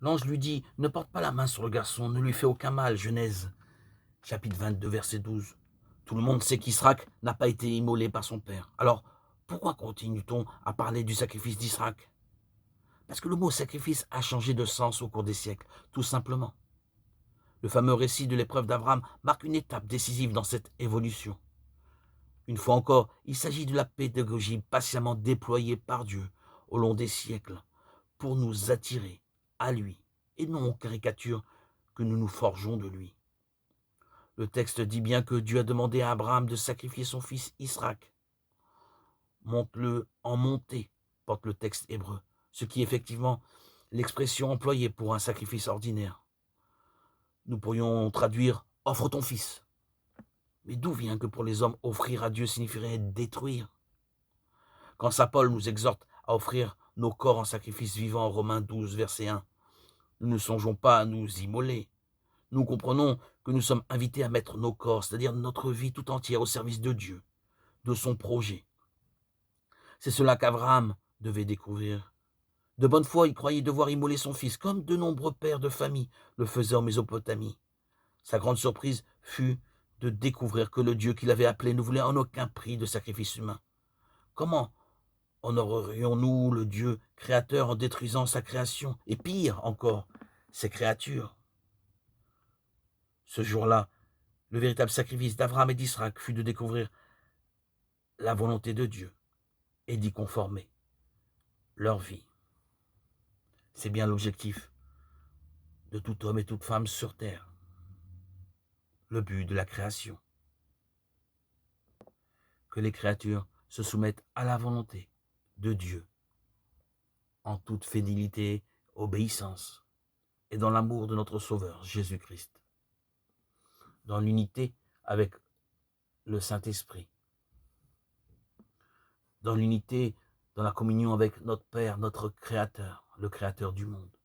L'ange lui dit, ne porte pas la main sur le garçon, ne lui fais aucun mal. Genèse, chapitre 22, verset 12. Tout le monde sait qu'Isaac n'a pas été immolé par son père. Alors, pourquoi continue-t-on à parler du sacrifice d'Isaac? Parce que le mot sacrifice a changé de sens au cours des siècles, tout simplement. Le fameux récit de l'épreuve d'Abraham marque une étape décisive dans cette évolution. Une fois encore, il s'agit de la pédagogie patiemment déployée par Dieu au long des siècles pour nous attirer à lui et non aux caricatures que nous nous forgeons de lui. Le texte dit bien que Dieu a demandé à Abraham de sacrifier son fils Isaac. Monte-le en montée, porte le texte hébreu, ce qui est effectivement l'expression employée pour un sacrifice ordinaire. Nous pourrions traduire « offre ton fils ». Mais d'où vient que pour les hommes, offrir à Dieu signifierait détruire? Quand saint Paul nous exhorte à offrir nos corps en sacrifice vivant, Romains 12, verset 1, nous ne songeons pas à nous immoler. Nous comprenons que nous sommes invités à mettre nos corps, c'est-à-dire notre vie tout entière au service de Dieu, de son projet. C'est cela qu'Abraham devait découvrir. De bonne foi, il croyait devoir immoler son fils, comme de nombreux pères de famille le faisaient en Mésopotamie. Sa grande surprise fut de découvrir que le Dieu qu'il avait appelé ne voulait en aucun prix de sacrifice humain. Comment honorerions-nous le Dieu créateur en détruisant sa création, et pire encore, ses créatures? Ce jour-là, le véritable sacrifice d'Abraham et d'Isaac fut de découvrir la volonté de Dieu et d'y conformer leur vie. C'est bien l'objectif de tout homme et toute femme sur terre, le but de la création. Que les créatures se soumettent à la volonté de Dieu en toute fidélité, obéissance et dans l'amour de notre Sauveur Jésus-Christ, dans l'unité avec le Saint-Esprit, dans l'unité, dans la communion avec notre Père, notre Créateur, le Créateur du monde.